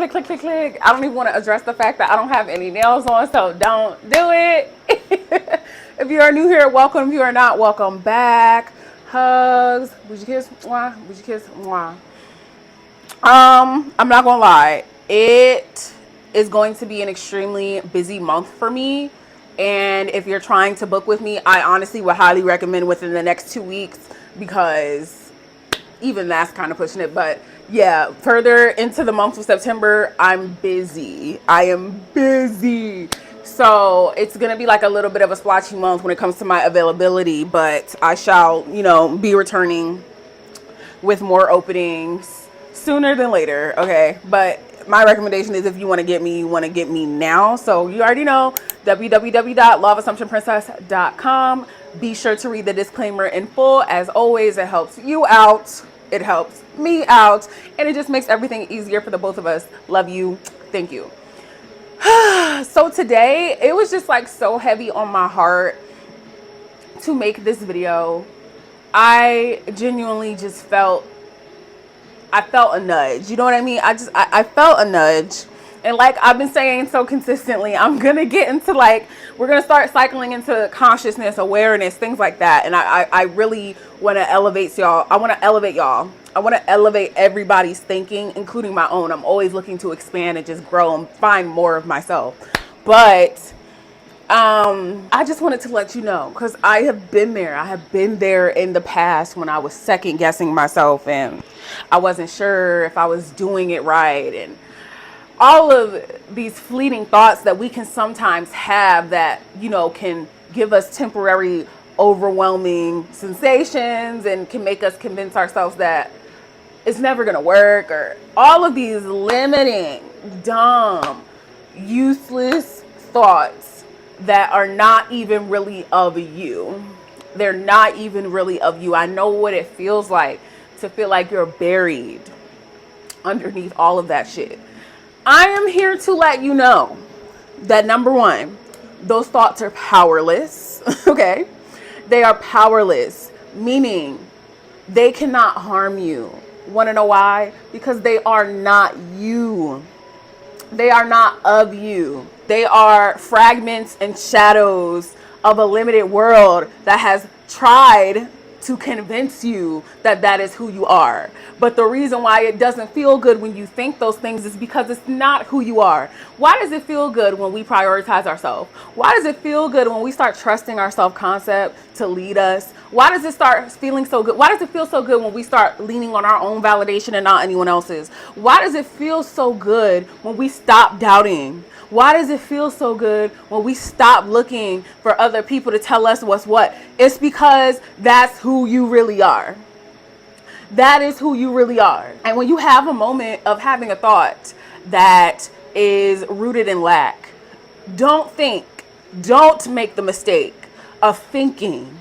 click, click, click, click. I don't even want to address the fact that I don't have any nails on, so don't do it. If you are new here, welcome. If you are not, welcome back. Hugs. Would you kiss? Mwah. Would you kiss? Mwah. I'm not gonna lie. It is going to be an extremely busy month for me. And if you're trying to book with me, I honestly would highly recommend within the next 2 weeks, because even that's kind of pushing it. But yeah, further into the month of September, I'm busy. I am busy. So it's going to be like a little bit of a splotchy month when it comes to my availability, but I shall, be returning with more openings sooner than later. Okay. But my recommendation is, if you want to get me, you want to get me now. So you already know, www.lawofasssumptionprincess.com. Be sure to read the disclaimer in full. As always, it helps you out. It helps me out. And it just makes everything easier for the both of us. Love you. Thank you. So today, it was just like so heavy on my heart to make this video. I genuinely just felt a nudge. You know what I mean? I felt a nudge. And like I've been saying so consistently, I'm going to get into we're going to start cycling into consciousness, awareness, things like that. And I really want to elevate y'all. I want to elevate y'all. I want to elevate everybody's thinking, including my own. I'm always looking to expand and just grow and find more of myself. But I just wanted to let you know, because I have been there. I have been there in the past when I was second guessing myself and I wasn't sure if I was doing it right, and all of these fleeting thoughts that we can sometimes have that, can give us temporary overwhelming sensations and can make us convince ourselves that it's never going to work, or all of these limiting, dumb, useless thoughts that are not even really of you. They're not even really of you. I know what it feels like to feel like you're buried underneath all of that shit. I am here to let you know that, number one, those thoughts are powerless. Okay? They are powerless, meaning they cannot harm you. Want to know why? Because they are not you. They are not of you. They are fragments and shadows of a limited world that has tried to convince you that that is who you are. But the reason why it doesn't feel good when you think those things is because it's not who you are. Why does it feel good when we prioritize ourselves? Why does it feel good when we start trusting our self-concept to lead us? Why does it start feeling so good? Why does it feel so good when we start leaning on our own validation and not anyone else's? Why does it feel so good when we stop doubting? Why does it feel so good when we stop looking for other people to tell us what's what? It's because that's who you really are. That is who you really are. And when you have a moment of having a thought that is rooted in lack, don't make the mistake of thinking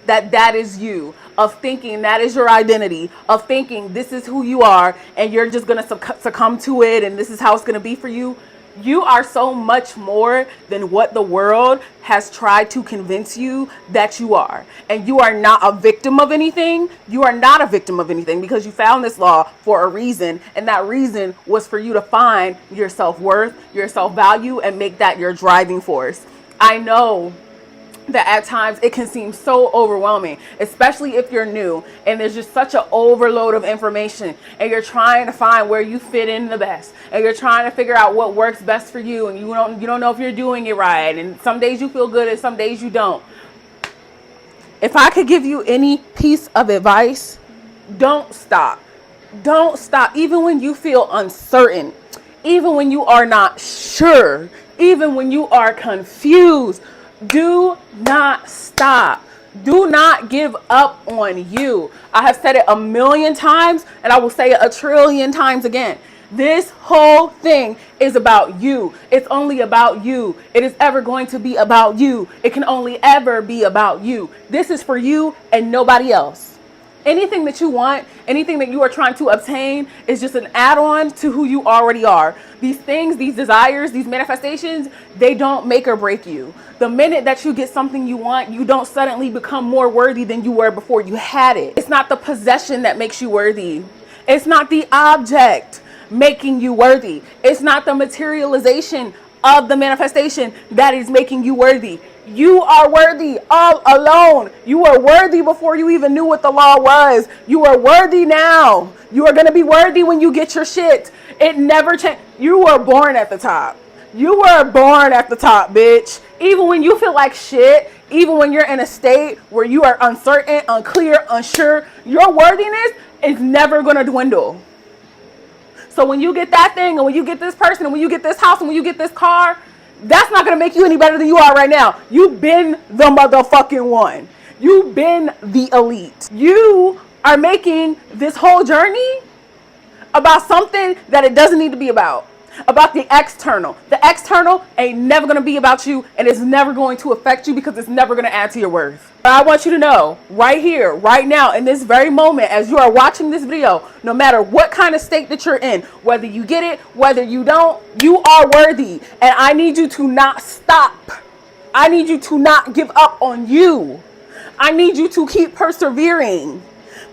that that is you, of thinking that is your identity, of thinking this is who you are and you're just going to succumb to it and this is how it's going to be for you. You are so much more than what the world has tried to convince you that you are. And you are not a victim of anything. You are not a victim of anything, because you found this law for a reason. And that reason was for you to find your self-worth, your self-value, and make that your driving force. I know that at times it can seem so overwhelming, especially if you're new and there's just such an overload of information and you're trying to find where you fit in the best and you're trying to figure out what works best for you, and you don't know if you're doing it right, and some days you feel good and some days you don't. If I could give you any piece of advice, don't stop. Don't stop. Even when you feel uncertain, even when you are not sure, even when you are confused, do not stop. Do not give up on you. I have said it a million times and I will say it a trillion times again. This whole thing is about you. It's only about you. It is ever going to be about you. It can only ever be about you. This is for you and nobody else. Anything that you want, anything that you are trying to obtain is just an add-on to who you already are. These things, these desires, these manifestations, they don't make or break you. The minute that you get something you want, you don't suddenly become more worthy than you were before you had it. It's not the possession that makes you worthy. It's not the object. making you worthy. It's not the materialization of the manifestation that is making you worthy. You are worthy all alone. You are worthy before you even knew what the law was. You are worthy now. You are going to be worthy when you get your shit. It never changed. You were born at the top. You were born at the top, bitch. Even when you feel like shit, even when you're in a state where you are uncertain, unclear, unsure, your worthiness is never going to dwindle. So when you get that thing, and when you get this person, and when you get this house, and when you get this car, that's not going to make you any better than you are right now. You've been the motherfucking one. You've been the elite. You are making this whole journey about something that it doesn't need to be about the external. The external ain't never going to be about you, and it's never going to affect you because it's never going to add to your worth. But I want you to know right here, right now, in this very moment, as you are watching this video, no matter what kind of state that you're in, whether you get it, whether you don't, you are worthy. And I need you to not stop. I need you to not give up on you. I need you to keep persevering.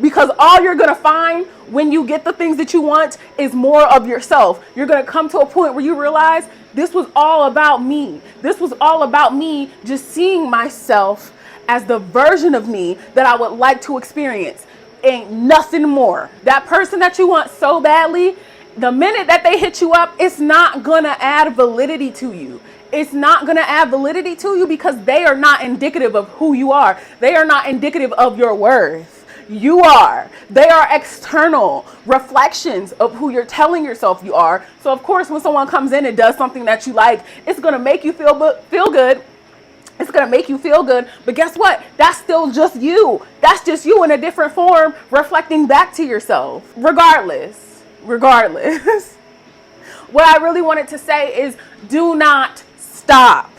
Because all you're going to find when you get the things that you want is more of yourself. You're going to come to a point where you realize this was all about me. This was all about me just seeing myself as the version of me that I would like to experience. Ain't nothing more. That person that you want so badly, the minute that they hit you up, it's not going to add validity to you. It's not going to add validity to you because they are not indicative of who you are. They are not indicative of your worth. You are. They are external reflections of who you're telling yourself you are. So of course, when someone comes in and does something that you like, it's going to make you feel good. It's going to make you feel good. But guess what? That's still just you. That's just you in a different form, reflecting back to yourself. Regardless. What I really wanted to say is do not stop.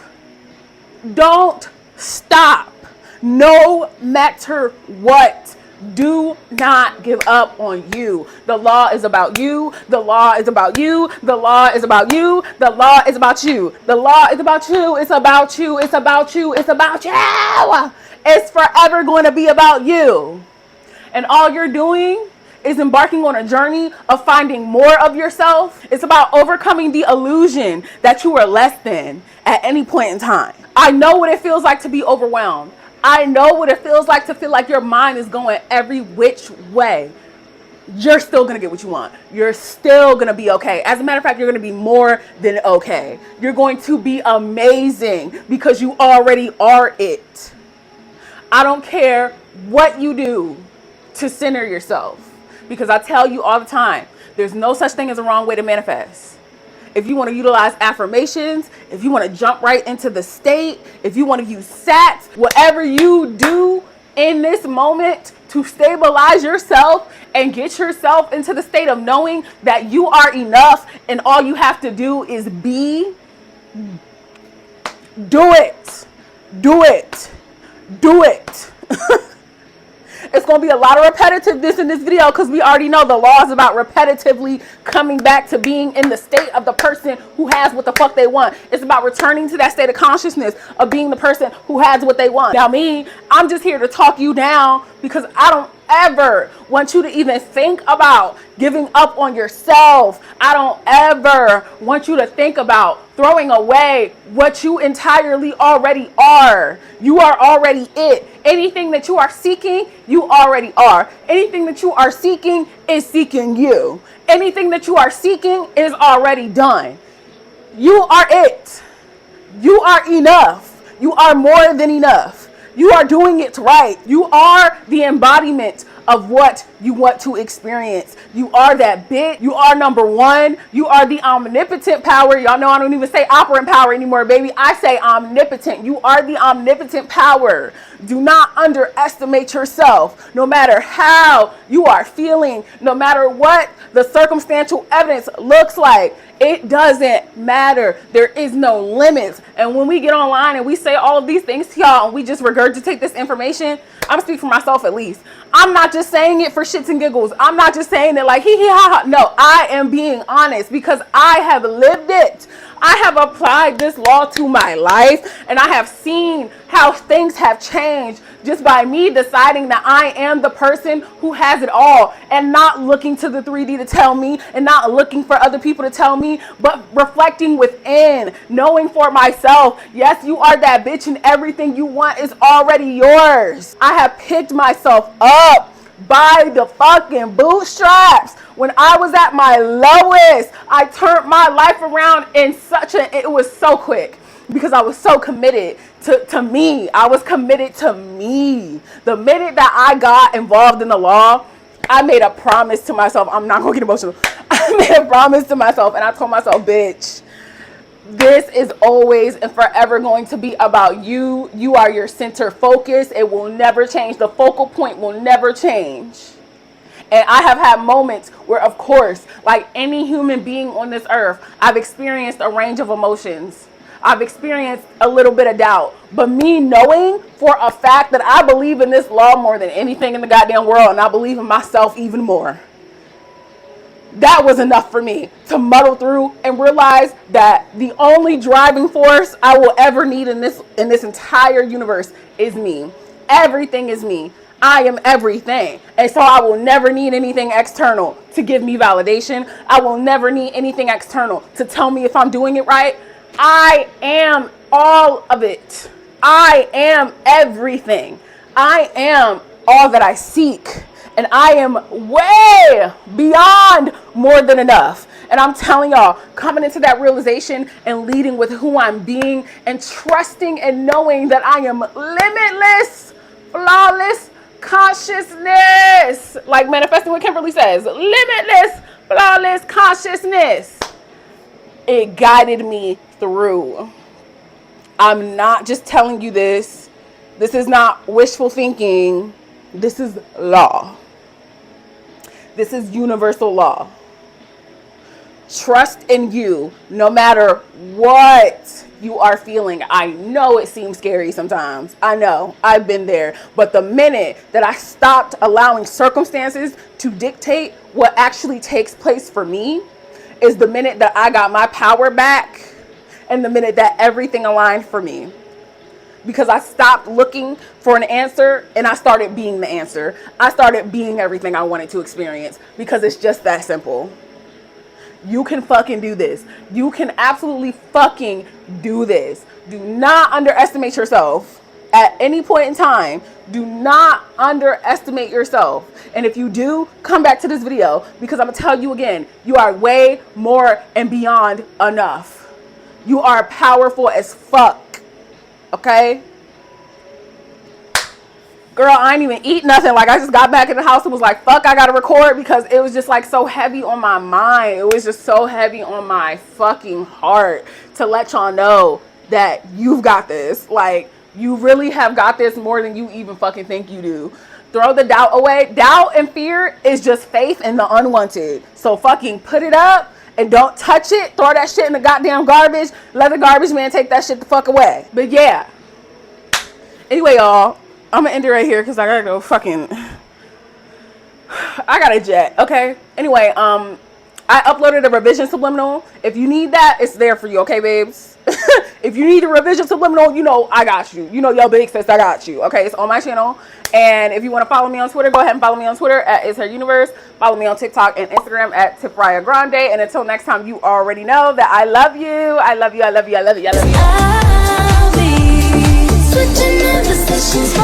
Don't stop. No matter what. Do not give up on you. The law is about you. The law is about you. The law is about you. The law is about you. The law is about you. It's about you. It's about you. It's about you. It's forever going to be about you. And all you're doing is embarking on a journey of finding more of yourself. It's about overcoming the illusion that you are less than at any point in time. I know what it feels like to be overwhelmed. I know what it feels like to feel like your mind is going every which way. You're still going to get what you want. You're still going to be okay. As a matter of fact, you're going to be more than okay. You're going to be amazing because you already are it. I don't care what you do to center yourself because I tell you all the time, there's no such thing as a wrong way to manifest. If you want to utilize affirmations, if you want to jump right into the state, if you want to use SATs, whatever you do in this moment to stabilize yourself and get yourself into the state of knowing that you are enough and all you have to do is be, do it. Do it. Do it. It's going to be a lot of repetitiveness in this video because we already know the law is about repetitively coming back to being in the state of the person who has what the fuck they want. It's about returning to that state of consciousness of being the person who has what they want. Now me, I'm just here to talk you down because I don't ever want you to even think about giving up on yourself. I don't ever want you to think about throwing away what you entirely already are. You are already it. Anything that you are seeking, you already are. Anything that you are seeking is seeking you. Anything that you are seeking is already done. You are it. You are enough. You are more than enough. You are doing it right. You are the embodiment of what you want to experience. You are that bit. You are number one. You are the omnipotent power. Y'all know I don't even say operant power anymore, baby. I say omnipotent. You are the omnipotent power. Do not underestimate yourself. No matter how you are feeling, no matter what the circumstantial evidence looks like, it doesn't matter. There is no limits. And when we get online and we say all of these things to y'all and we just regurgitate this information, I'm speaking for myself at least. I'm not just saying it for shits and giggles. I'm not just saying it like hee hee ha ha. No, I am being honest because I have lived it. I have applied this law to my life, and I have seen how things have changed just by me deciding that I am the person who has it all, and not looking to the 3D to tell me, and not looking for other people to tell me, but reflecting within, knowing for myself, yes, you are that bitch, and everything you want is already yours. I have picked myself up by the fucking bootstraps. When I was at my lowest, I turned my life around in it was so quick, because I was so committed to me. I was committed to me. The minute that I got involved in the law, I made a promise to myself. I'm not gonna get emotional. I made a promise to myself, and I told myself, bitch, this is always and forever going to be about you. You are your center focus. It will never change. The focal point will never change. And I have had moments where, of course, like any human being on this earth, I've experienced a range of emotions. I've experienced a little bit of doubt. But me knowing for a fact that I believe in this law more than anything in the goddamn world, and I believe in myself even more, that was enough for me to muddle through and realize that the only driving force I will ever need in this entire universe is me. Everything is me. I am everything. And so I will never need anything external to give me validation. I will never need anything external to tell me if I'm doing it right. I am all of it. I am everything. I am all that I seek. And I am way beyond more than enough. And I'm telling y'all, coming into that realization and leading with who I'm being and trusting and knowing that I am limitless, flawless consciousness. Like manifesting what Kimberly says, limitless, flawless consciousness. It guided me through. I'm not just telling you this. This is not wishful thinking. This is law. This is universal law. Trust in you no matter what you are feeling. I know it seems scary sometimes. I know. I've been there. But the minute that I stopped allowing circumstances to dictate what actually takes place for me is the minute that I got my power back, and the minute that everything aligned for me. Because I stopped looking for an answer and I started being the answer. I started being everything I wanted to experience, because it's just that simple. You can fucking do this. You can absolutely fucking do this. Do not underestimate yourself at any point in time. Do not underestimate yourself. And if you do, come back to this video, because I'm gonna tell you again, you are way more and beyond enough. You are powerful as fuck. Okay? Girl, I ain't even eat nothing. Like, I just got back in the house and was like, fuck, I gotta record, because it was just like so heavy on my mind. It was just so heavy on my fucking heart to let y'all know that you've got this. Like, you really have got this more than you even fucking think you do. Throw the doubt away. Doubt and fear is just faith in the unwanted. So fucking put it up. And don't touch it. Throw that shit in the goddamn garbage. Let the garbage man take that shit the fuck away. But yeah. Anyway, y'all, I'm gonna end it right here because I gotta go fucking. I got a jet. Okay. Anyway, I uploaded a revision subliminal. If you need that, it's there for you. Okay, babes. If you need a revision subliminal, you know I got you. You know your big sis, I got you. Okay, it's on my channel. And if you want to follow me on Twitter, go ahead and follow me on Twitter at It's Her Universe. Follow me on TikTok and Instagram at TiffriahGrande. And until next time, you already know that I love you. I love you. I love you. I love you. I love you. I'll be switching in positions.